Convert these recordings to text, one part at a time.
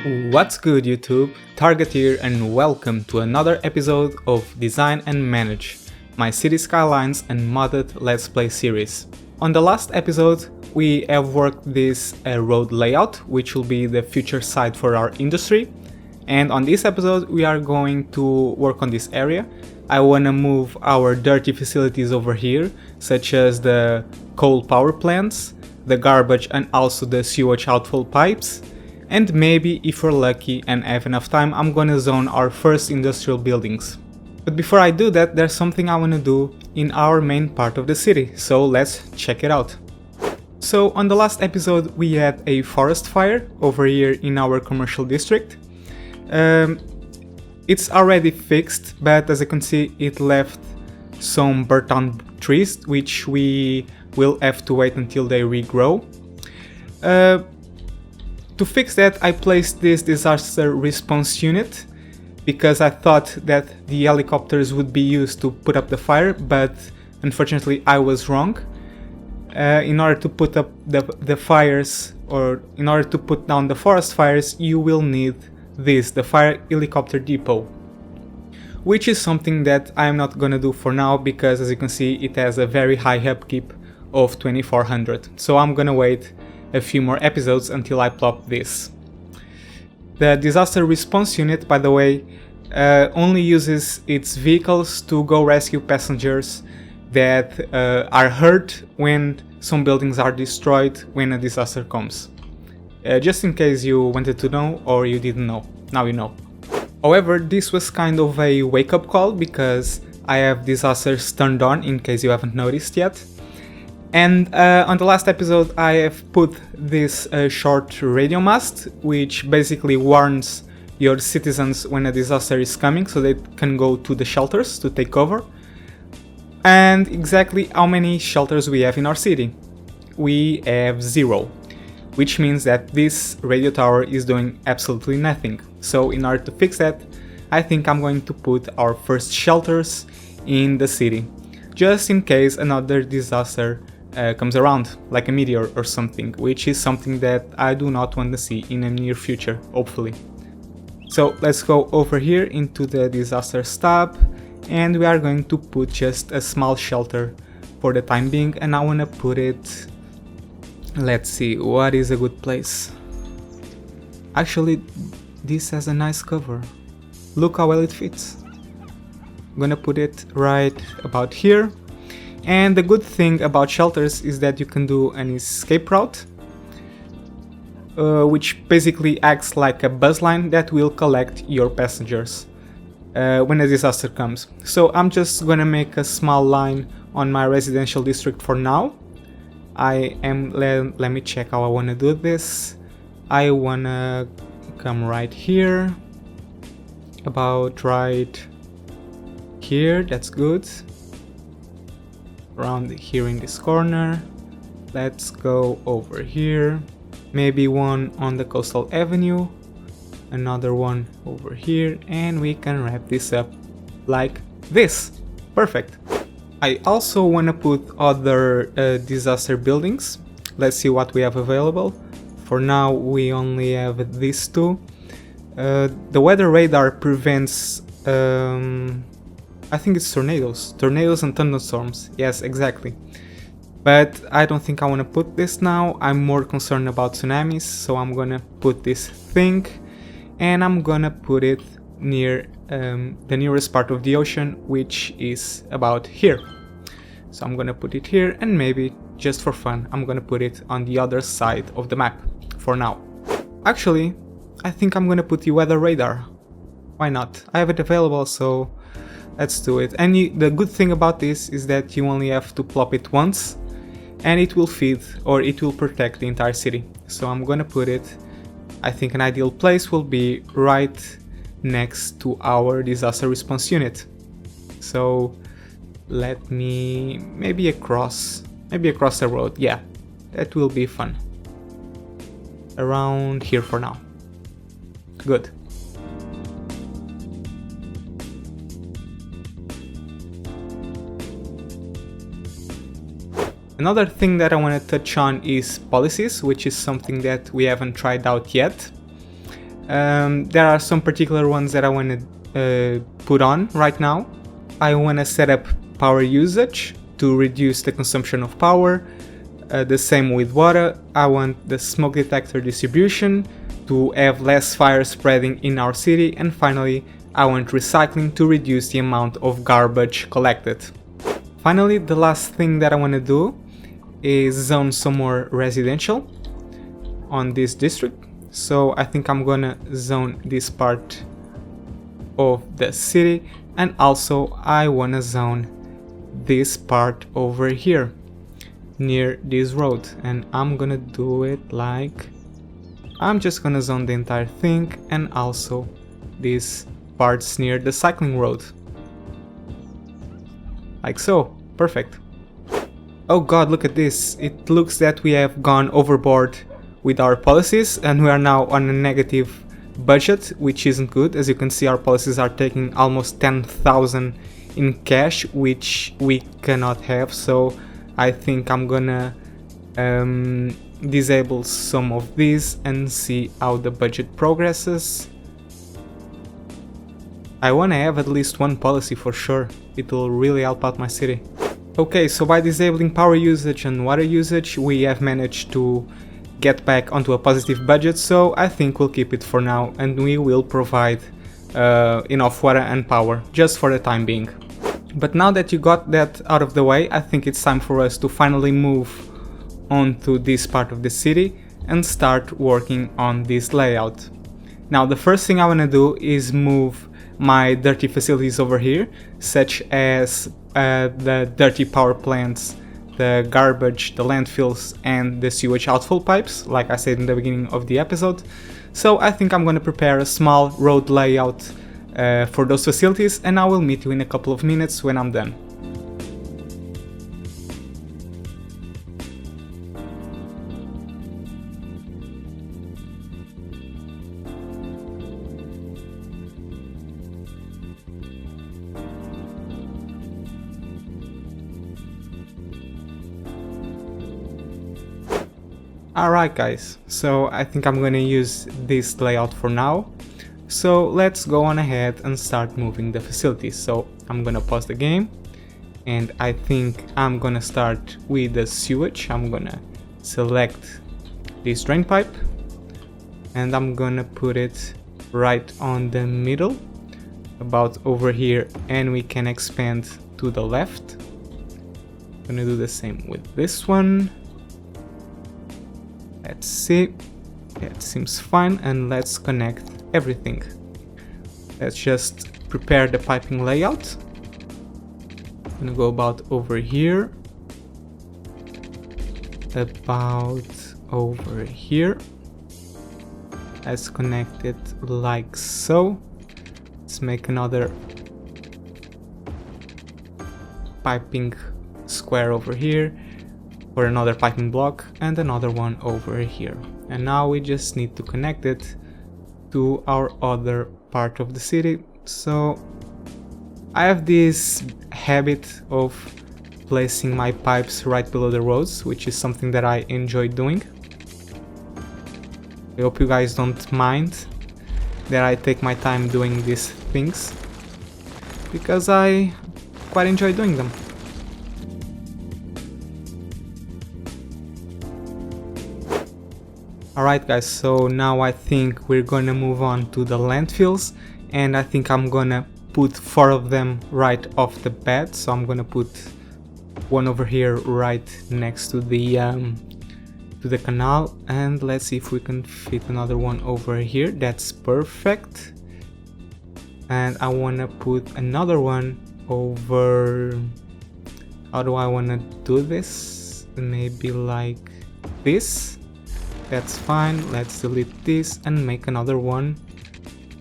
What's good, YouTube? Target here, and welcome to another episode of Design and Manage, my city skylines and modded Let's Play series. On the last episode, we have worked this road layout, which will be the future site for our industry. And on this episode, we are going to work on this area. I want to move our dirty facilities over here, such as the coal power plants, the garbage, and also the sewage outfall pipes. And maybe, if we're lucky and have enough time, I'm gonna zone our first industrial buildings. But before I do that, there's something I wanna do in our main part of the city, so let's check it out. So on the last episode we had a forest fire over here in our commercial district. It's already fixed, but as you can see it left some burnt down trees, which we will have to wait until they regrow. To fix that, I placed this disaster response unit because I thought that the helicopters would be used to put up the fire, but unfortunately I was wrong. In order to put up the fires, or in order to put down the forest fires, you will need this, the fire helicopter depot. Which is something that I'm not gonna do for now because, as you can see, it has a very high upkeep of 2400. So I'm gonna wait a few more episodes until I plop this. The disaster response unit, by the way, only uses its vehicles to go rescue passengers that are hurt when some buildings are destroyed when a disaster comes. Just in case you wanted to know or you didn't know, now you know. However, this was kind of a wake-up call because I have disasters turned on in case you haven't noticed yet. And on the last episode I have put this short radio mast, which basically warns your citizens when a disaster is coming so they can go to the shelters to take cover. And exactly how many shelters we have in our city? We have 0, which means that this radio tower is doing absolutely nothing. So in order to fix that, I think I'm going to put our first shelters in the city, just in case another disaster comes around, like a meteor or something, which is something that I do not want to see in the near future, hopefully. So let's go over here into the disasters tab, and we are going to put just a small shelter for the time being, and I want to put it, let's see, what is a good place? Actually, this has a nice cover. Look how well it fits. I'm gonna put it right about here. And the good thing about shelters is that you can do an escape route, which basically acts like a bus line that will collect your passengers when a disaster comes. So I'm just gonna make a small line on my residential district for now. Let me check how I wanna do this. I wanna come right here, about right here, that's good. Around here in this corner. Let's go over here, maybe one on the coastal avenue, another one over here, and we can wrap this up like this. Perfect. I also want to put other disaster buildings. Let's see what we have available. For now we only have these two. The weather radar prevents I think it's tornadoes and thunderstorms, yes, exactly. But I don't think I want to put this now. I'm more concerned about tsunamis, so I'm gonna put this thing, and I'm gonna put it near the nearest part of the ocean, which is about here. So I'm gonna put it here, and maybe, just for fun, I'm gonna put it on the other side of the map, for now. Actually, I think I'm gonna put the weather radar. Why not? I have it available, so let's do it. And the good thing about this is that you only have to plop it once and it will feed, or it will protect the entire city. So I'm gonna put it, I think an ideal place will be right next to our disaster response unit. So let me, maybe across the road, yeah, that will be fun. Around here for now. Good. Another thing that I want to touch on is policies, which is something that we haven't tried out yet. There are some particular ones that I want to put on right now. I want to set up power usage to reduce the consumption of power. The same with water. I want the smoke detector distribution to have less fire spreading in our city, and finally I want recycling to reduce the amount of garbage collected. Finally, the last thing that I want to do is zone some more residential on this district. So I think I'm gonna zone this part of the city, and also I wanna zone this part over here near this road, and I'm gonna do it like I'm just gonna zone the entire thing, and also these parts near the cycling road, like so. Perfect. Oh god, look at this. It looks that we have gone overboard with our policies, and we are now on a negative budget, which isn't good. As you can see, our policies are taking almost 10,000 in cash, which we cannot have. So I think I'm gonna disable some of these and see how the budget progresses. I wanna have at least one policy for sure. It will really help out my city. Okay, so by disabling power usage and water usage, we have managed to get back onto a positive budget, so I think we'll keep it for now, and we will provide enough water and power, just for the time being. But now that you got that out of the way, I think it's time for us to finally move on to this part of the city and start working on this layout. Now the first thing I want to do is move my dirty facilities over here, such as the dirty power plants, the garbage, the landfills, and the sewage outfall pipes, like I said in the beginning of the episode. So I think I'm going to prepare a small road layout for those facilities, and I will meet you in a couple of minutes when I'm done. Alright guys, so I think I'm gonna use this layout for now. So let's go on ahead and start moving the facilities. So I'm gonna pause the game, and I think I'm gonna start with the sewage. I'm gonna select this drain pipe, and I'm gonna put it right on the middle, about over here, and we can expand to the left. I'm gonna do the same with this one. Let's see, that seems fine, and let's connect everything. Let's just prepare the piping layout. I'm gonna go about over here, about over here. Let's connect it like so. Let's make another piping square over here, for another piping block, and another one over here. And now we just need to connect it to our other part of the city. So I have this habit of placing my pipes right below the roads, which is something that I enjoy doing. I hope you guys don't mind that I take my time doing these things, because I quite enjoy doing them. Alright guys, so now I think we're gonna move on to the landfills, and I think I'm gonna put 4 of them right off the bat. So I'm gonna put one over here right next to the canal, and let's see if we can fit another one over here. That's perfect. And I wanna put another one over, how do I wanna do this? Maybe like this. That's fine. Let's delete this and make another one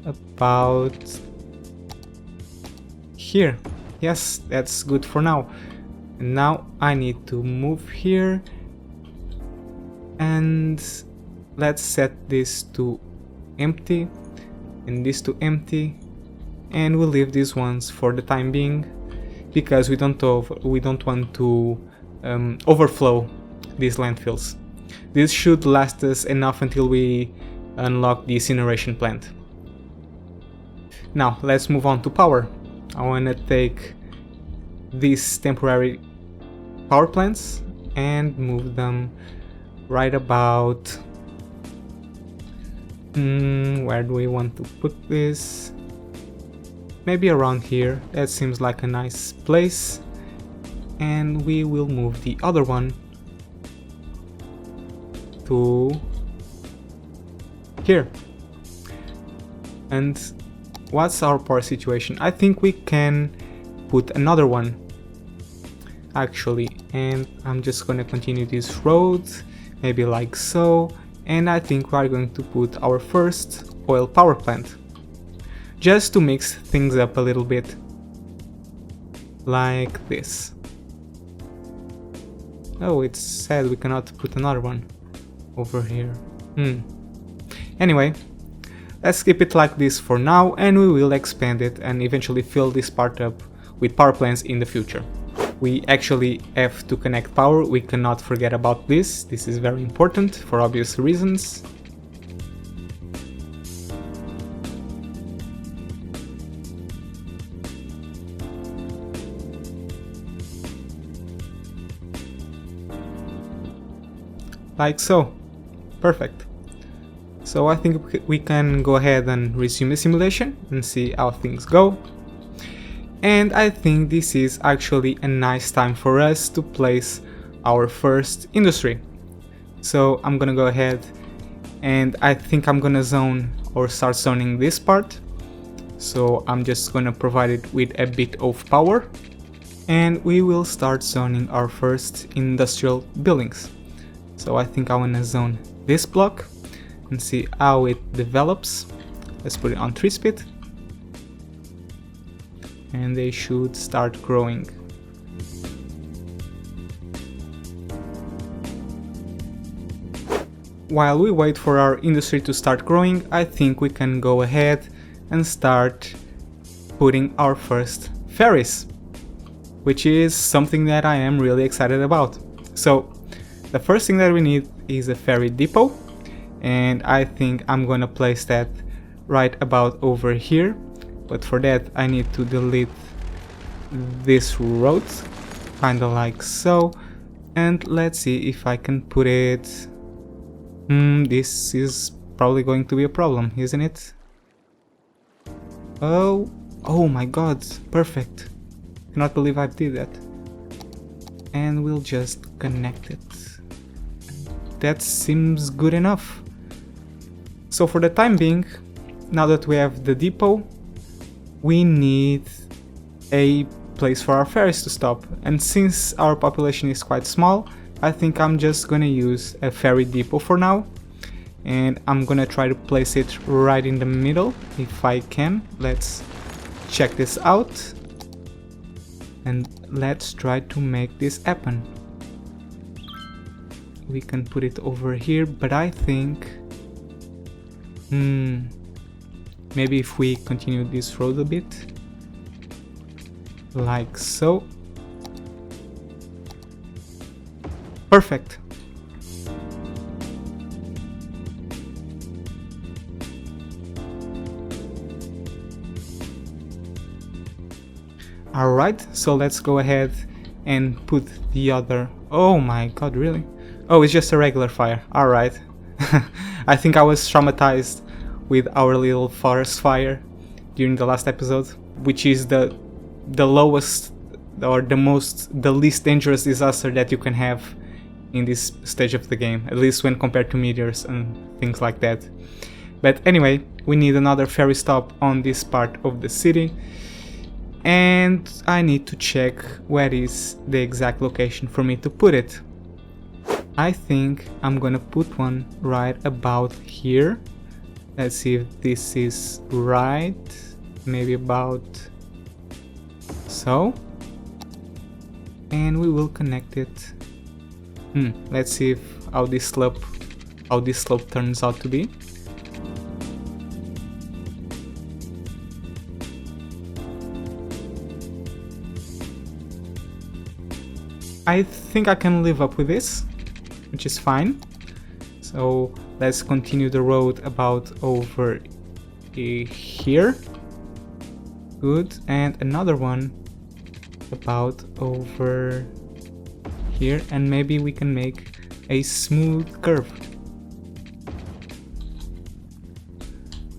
about here. Yes, that's good for now. And now I need to move here, and let's set this to empty and this to empty, and we'll leave these ones for the time being, because we don't want to overflow these landfills. This should last us enough until we unlock the incineration plant. Now let's move on to power. I want to take these temporary power plants and move them right about... where do we want to put this? Maybe around here. That seems like a nice place. And we will move the other one to here. And what's our power situation? I think we can put another one actually, and I'm just gonna continue this road, maybe like so, and I think we are going to put our first oil power plant, just to mix things up a little bit, like this. Oh, it's sad we cannot put another one over here. Anyway, let's keep it like this for now, and we will expand it and eventually fill this part up with power plants in the future. We actually have to connect power, we cannot forget about this. This is very important for obvious reasons. Like so. Perfect. So I think we can go ahead and resume the simulation and see how things go. And I think this is actually a nice time for us to place our first industry. So I'm gonna go ahead and I think I'm gonna zone or start zoning this part. So I'm just gonna provide it with a bit of power, and we will start zoning our first industrial buildings. So I think I wanna zone this block and see how it develops. Let's put it on 3 speed. And they should start growing. While we wait for our industry to start growing, I think we can go ahead and start putting our first ferries, which is something that I am really excited about. So the first thing that we need is a ferry depot, and I think I'm gonna place that right about over here. But for that I need to delete this road, kinda like so, and let's see if I can put it... this is probably going to be a problem, isn't it? Oh my god, perfect. Cannot believe I did that. And we'll just connect it. That seems good enough. So for the time being, now that we have the depot, we need a place for our ferries to stop, and since our population is quite small, I think I'm just gonna use a ferry depot for now, and I'm gonna try to place it right in the middle if I can. Let's check this out and let's try to make this happen. We can put it over here, but I think maybe if we continue this road a bit, like so. Perfect. Alright, so let's go ahead and put the other... Oh my god, really? Oh, it's just a regular fire. Alright. I think I was traumatized with our little forest fire during the last episode, which is the lowest or the least dangerous disaster that you can have in this stage of the game, at least when compared to meteors and things like that. But anyway, we need another ferry stop on this part of the city, and I need to check where is the exact location for me to put it. I think I'm gonna put one right about here. Let's see if this is right. Maybe about so. And we will connect it. Let's see if how this slope turns out to be. I think I can live up with this, which is fine. So let's continue the road about over here. Good, and another one about over here, and maybe we can make a smooth curve.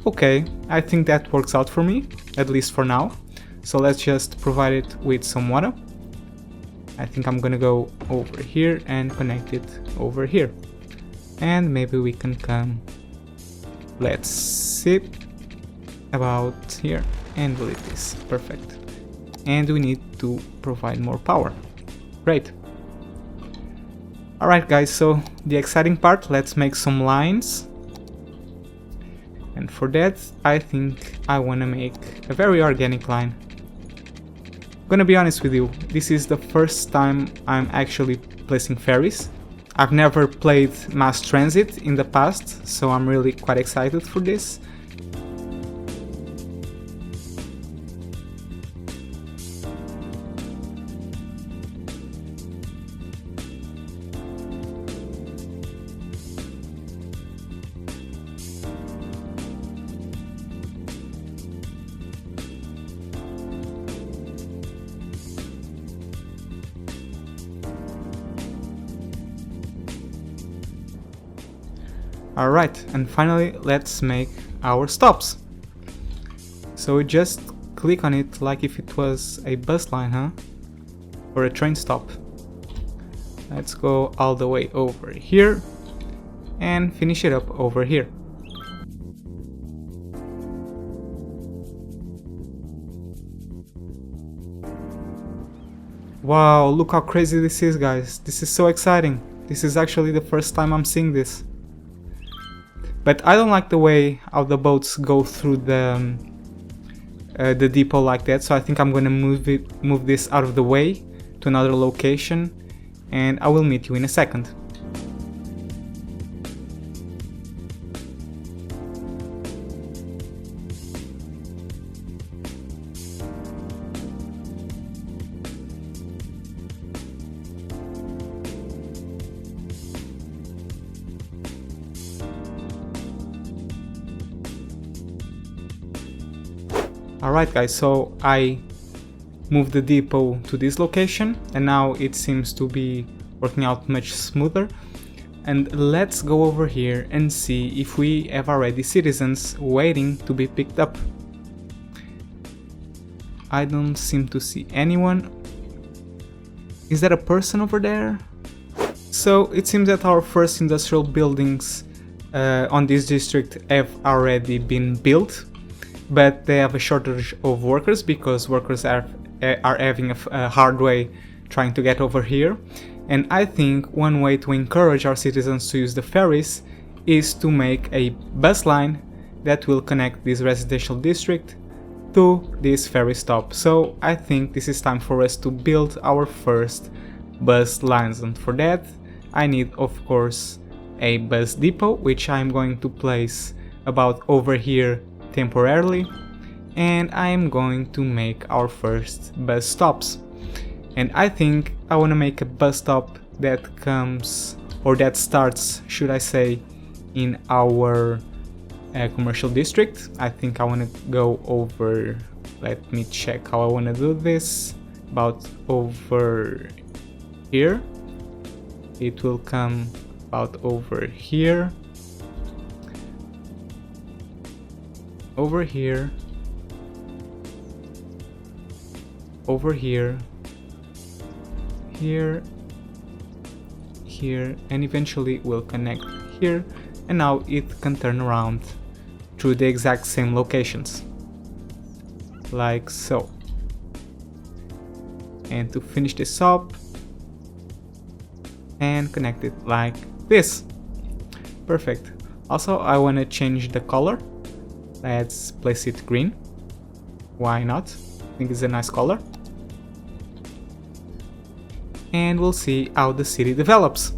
Okay, I think that works out for me, at least for now. So let's just provide it with some water. I think I'm gonna go over here and connect it over here. And maybe we can come, let's see, about here and delete this. Perfect. And we need to provide more power. Great. Alright guys, so the exciting part, let's make some lines. And for that, I think I want to make a very organic line. Gonna be honest with you, this is the first time I'm actually placing ferries. I've never played mass transit in the past, so I'm really quite excited for this. Alright, and finally let's make our stops. So we just click on it like if it was a bus line, huh? Or a train stop. Let's go all the way over here and finish it up over here. Wow, look how crazy this is, guys. This is so exciting. This is actually the first time I'm seeing this. But I don't like the way how the boats go through the depot like that, so I think I'm gonna move this out of the way to another location, and I will meet you in a second. Alright guys, so I moved the depot to this location and now it seems to be working out much smoother. And let's go over here and see if we have already citizens waiting to be picked up. I don't seem to see anyone. Is that a person over there? So it seems that our first industrial buildings on this district have already been built. But they have a shortage of workers because workers are having a hard way trying to get over here. And I think one way to encourage our citizens to use the ferries is to make a bus line that will connect this residential district to this ferry stop. So I think this is time for us to build our first bus lines, and for that I need, of course, a bus depot, which I'm going to place about over here temporarily, and I'm going to make our first bus stops. And I think I want to make a bus stop that comes, or that starts, should I say, in our commercial district. I think I want to go over, let me check how I want to do this, about over here. It will come about over here, over here, over here, here, here, and eventually will connect here, and now it can turn around through the exact same locations, like so. And to finish this up and connect it like this. Perfect. Also, I want to change the color. Let's place it green. Why not? I think it's a nice color. And we'll see how the city develops.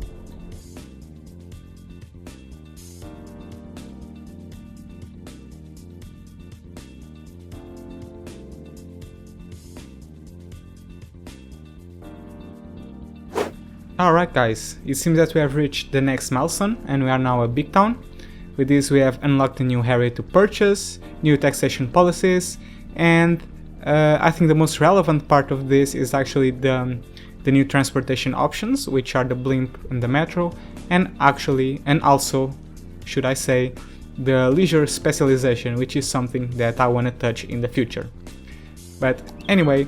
Alright guys, it seems that we have reached the next milestone and we are now a big town. With this we have unlocked a new area to purchase, new taxation policies, and I think the most relevant part of this is actually the new transportation options, which are the blimp and the metro, and also, should I say, the leisure specialization, which is something that I want to touch in the future. But anyway,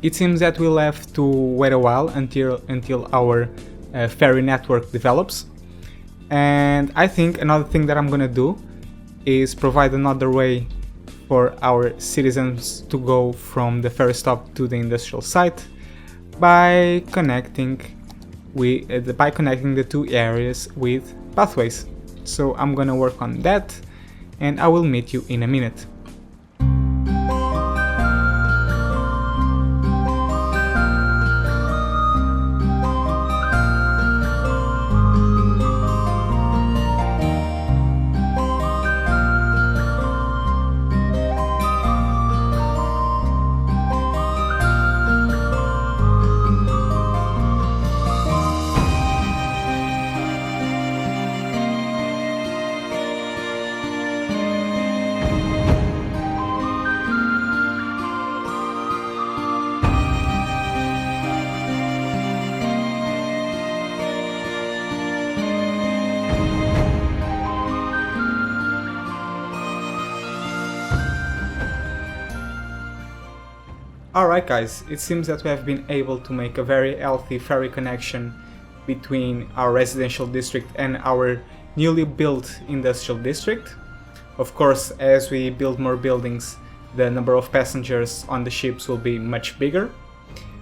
it seems that we'll have to wait a while until our ferry network develops. And I think another thing that I'm gonna do is provide another way for our citizens to go from the ferry stop to the industrial site by connecting the two areas with pathways. So I'm gonna work on that and I will meet you in a minute. Alright guys, it seems that we have been able to make a very healthy ferry connection between our residential district and our newly built industrial district. Of course, as we build more buildings, the number of passengers on the ships will be much bigger,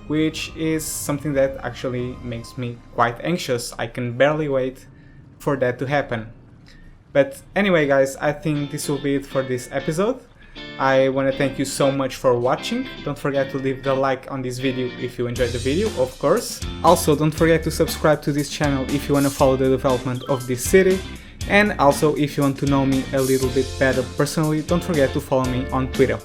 which is something that actually makes me quite anxious. I can barely wait for that to happen. But anyway guys, I think this will be it for this episode. I want to thank you so much for watching. Don't forget to leave the like on this video if you enjoyed the video, of course. Also, don't forget to subscribe to this channel if you want to follow the development of this city. And also, if you want to know me a little bit better personally, don't forget to follow me on Twitter.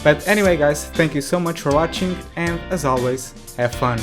But anyway guys, thank you so much for watching and as always, have fun.